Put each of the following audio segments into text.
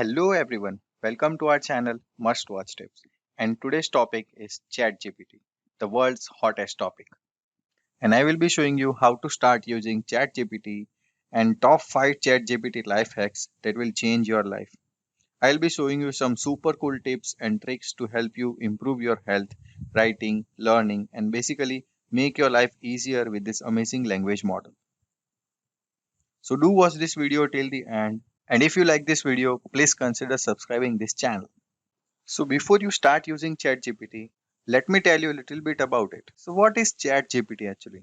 Hello everyone, welcome to our channel Must Watch Tips. And today's topic is ChatGPT, the world's hottest topic. And I will be showing you how to start using ChatGPT and top 5 ChatGPT life hacks that will change your life. I'll be showing you some super cool tips and tricks to help you improve your health, writing, learning, and basically make your life easier with this amazing language model. So do watch this video till the end. And if you like this video, please consider subscribing this channel. So before you start using ChatGPT, let me tell you a little bit about it. So what is ChatGPT actually?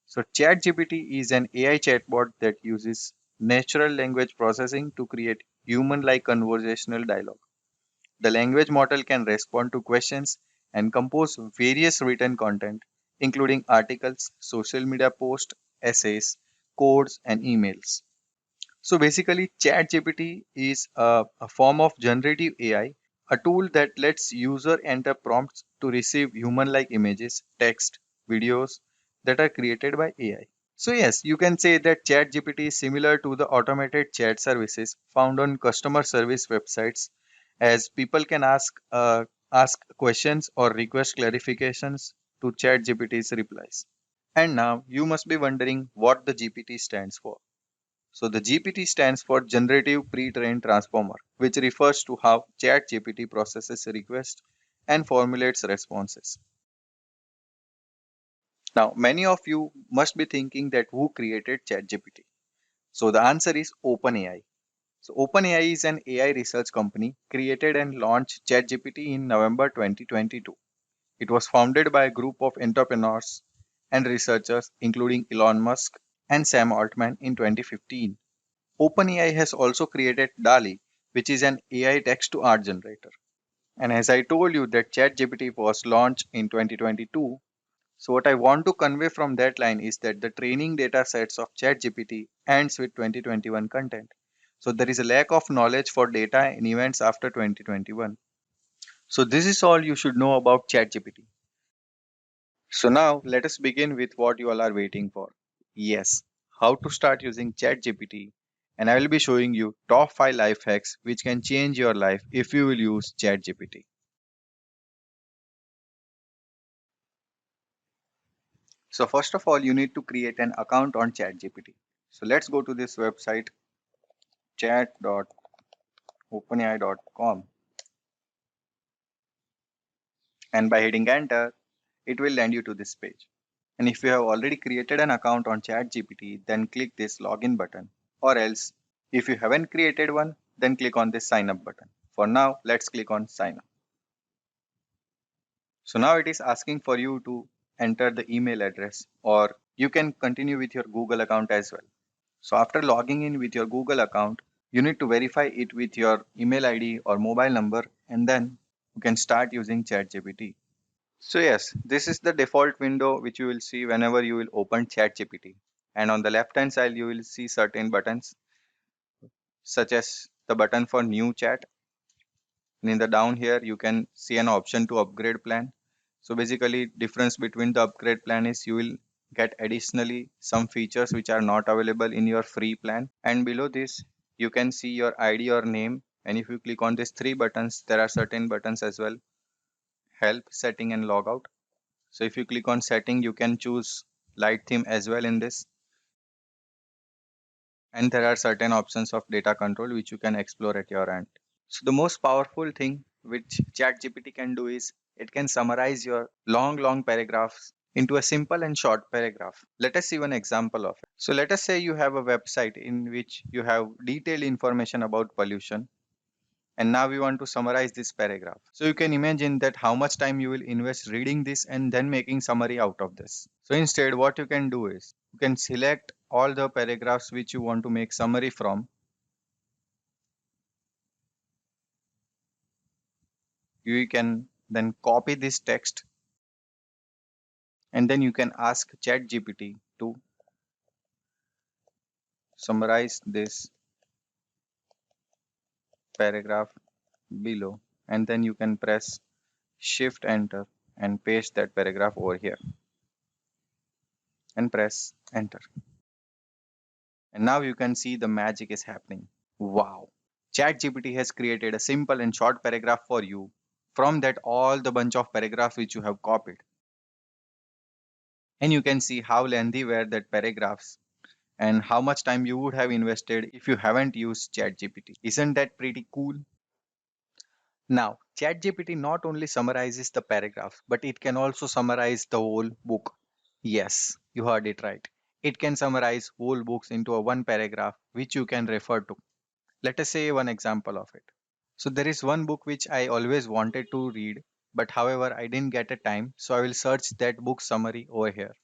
So ChatGPT is an AI chatbot that uses natural language processing to create human-like conversational dialogue. The language model can respond to questions and compose various written content, including articles, social media posts, essays, codes, and emails. So basically, ChatGPT is a form of generative AI, a tool that lets user enter prompts to receive human-like images, text, videos that are created by AI. So yes, you can say that ChatGPT is similar to the automated chat services found on customer service websites, as people can ask questions or request clarifications to ChatGPT's replies. And now you must be wondering what the GPT stands for. So the GPT stands for Generative Pre-trained Transformer, which refers to how ChatGPT processes requests and formulates responses. Now, many of you must be thinking that who created ChatGPT? So the answer is OpenAI. So OpenAI is an AI research company created and launched ChatGPT in November 2022. It was founded by a group of entrepreneurs and researchers including Elon Musk and Sam Altman in 2015. OpenAI has also created DALI, which is an AI text to art generator. And as I told you that ChatGPT was launched in 2022, so what I want to convey from that line is that the training data sets of ChatGPT ends with 2021 content. So there is a lack of knowledge for data and events after 2021. So this is all you should know about ChatGPT. So now let us begin with what you all are waiting for. Yes, how to start using ChatGPT. And I will be showing you top 5 life hacks which can change your life if you will use ChatGPT. So first of all, you need to create an account on ChatGPT. So let's go to this website chat.openai.com, and by hitting enter, it will land you to this page. And if you have already created an account on ChatGPT, then click this login button. Or else, if you haven't created one, then click on this sign up button. For now, let's click on sign up. So now it is asking for you to enter the email address, or you can continue with your Google account as well. So after logging in with your Google account, you need to verify it with your email ID or mobile number, and then you can start using ChatGPT. So yes, this is the default window which you will see whenever you will open ChatGPT. And on the left hand side, you will see certain buttons such as the button for new chat. And in the down here, you can see an option to upgrade plan. So basically difference between the upgrade plan is you will get additionally some features which are not available in your free plan. And below this, you can see your ID or name. And if you click on these three buttons, there are certain buttons as well: help, setting, and logout. So if you click on setting, you can choose light theme as well in this. And there are certain options of data control which you can explore at your end. So the most powerful thing which ChatGPT can do is it can summarize your long paragraphs into a simple and short paragraph. Let us see one example of it. So let us say you have a website in which you have detailed information about pollution, and now we want to summarize this paragraph. So you can imagine that how much time you will invest reading this and then making summary out of this. So instead, what you can do is you can select all the paragraphs which you want to make summary from. You can then copy this text, and then you can ask ChatGPT to summarize this paragraph below, and then you can press shift enter and paste that paragraph over here and press enter. And now you can see the magic is happening. Wow. ChatGPT has created a simple and short paragraph for you. From that, all the bunch of paragraphs which you have copied. And you can see how lengthy were that paragraphs and how much time you would have invested if you haven't used ChatGPT. Isn't that pretty cool? Now, ChatGPT not only summarizes the paragraphs, but it can also summarize the whole book. Yes, you heard it right. It can summarize whole books into a one paragraph which you can refer to. Let us say one example of it. So there is one book which I always wanted to read, but however I didn't get a time, so I will search that book summary over here.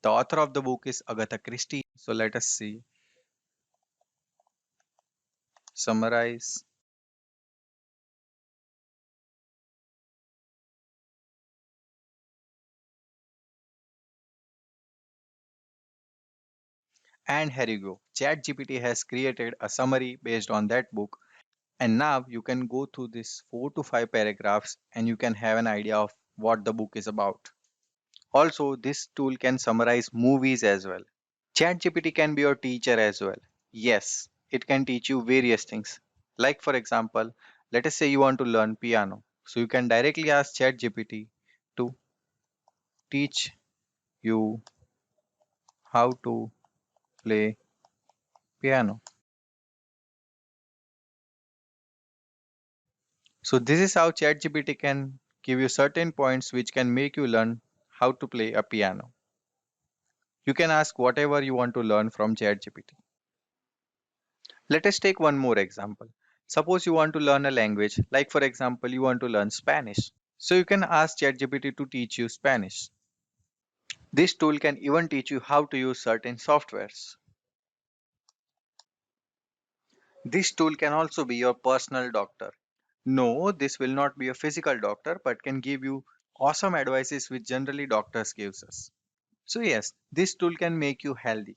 The author of the book is Agatha Christie. So let us see. Summarize. And here you go. ChatGPT has created a summary based on that book. And now you can go through this 4 to 5 paragraphs and you can have an idea of what the book is about. Also, this tool can summarize movies as well. ChatGPT can be your teacher as well. Yes, it can teach you various things. Like, for example, let us say you want to learn piano. So you can directly ask ChatGPT to teach you how to play piano. So this is how ChatGPT can give you certain points which can make you learn how to play a piano. You can ask whatever you want to learn from ChatGPT. Let us take one more example. Suppose you want to learn a language, like for example, you want to learn Spanish. So you can ask ChatGPT to teach you Spanish. This tool can even teach you how to use certain softwares. This tool can also be your personal doctor. No, this will not be a physical doctor, but can give you awesome advices which generally doctors gives us. So yes, this tool can make you healthy.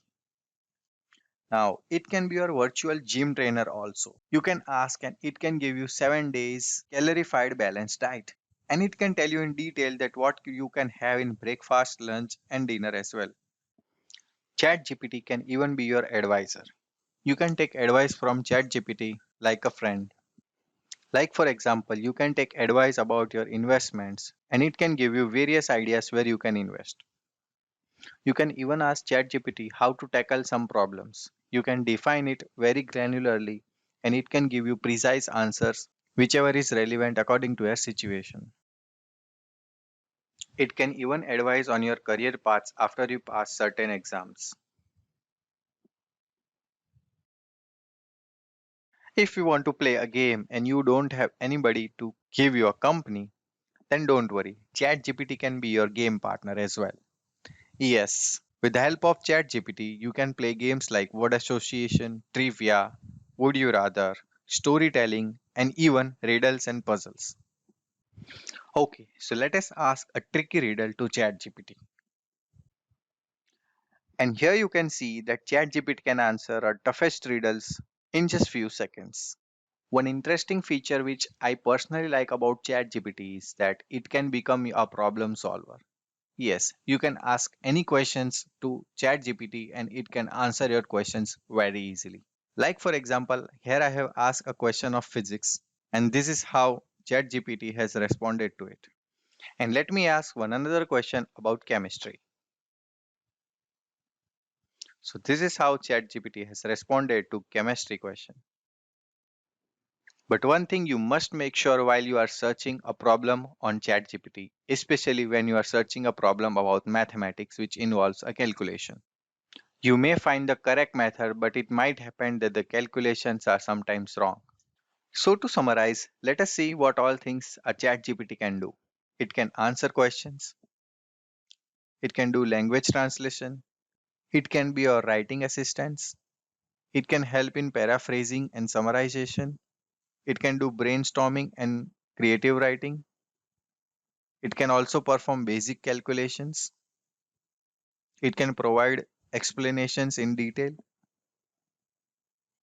Now, it can be your virtual gym trainer also. You can ask and it can give you 7 days calorified balanced diet. And it can tell you in detail that what you can have in breakfast, lunch and dinner as well. ChatGPT can even be your advisor. You can take advice from ChatGPT like a friend. Like for example, you can take advice about your investments and it can give you various ideas where you can invest. You can even ask ChatGPT how to tackle some problems. You can define it very granularly and it can give you precise answers, whichever is relevant according to your situation. It can even advise on your career paths after you pass certain exams. If you want to play a game and you don't have anybody to give you a company, then don't worry. ChatGPT can be your game partner as well. Yes, with the help of ChatGPT, you can play games like word association, trivia, would you rather, storytelling, and even riddles and puzzles. Okay, so let us ask a tricky riddle to ChatGPT. And here you can see that ChatGPT can answer our toughest riddles in just few seconds. One interesting feature which I personally like about ChatGPT is that it can become a problem solver. Yes, you can ask any questions to ChatGPT and it can answer your questions very easily. Like for example, here I have asked a question of physics and this is how ChatGPT has responded to it. And let me ask one another question about chemistry. So this is how ChatGPT has responded to chemistry question. But one thing you must make sure while you are searching a problem on ChatGPT, especially when you are searching a problem about mathematics which involves a calculation. You may find the correct method, but it might happen that the calculations are sometimes wrong. So to summarize, let us see what all things a ChatGPT can do. It can answer questions, it can do language translation, it can be your writing assistance, it can help in paraphrasing and summarization, it can do brainstorming and creative writing, it can also perform basic calculations, it can provide explanations in detail,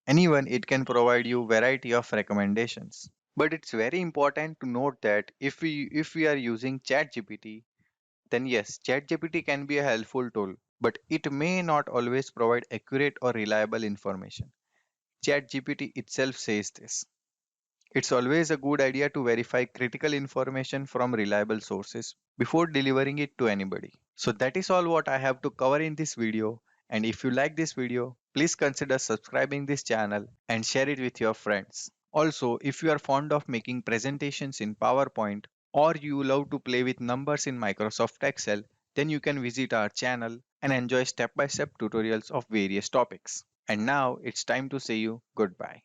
and even it can provide you variety of recommendations. But it's very important to note that if we are using ChatGPT, then yes, ChatGPT can be a helpful tool, but it may not always provide accurate or reliable information. ChatGPT itself says this. It's always a good idea to verify critical information from reliable sources before delivering it to anybody. So that is all what I have to cover in this video. And if you like this video, please consider subscribing this channel and share it with your friends. Also, if you are fond of making presentations in PowerPoint or you love to play with numbers in Microsoft Excel, then you can visit our channel and enjoy step-by-step tutorials of various topics. And now it's time to say you goodbye.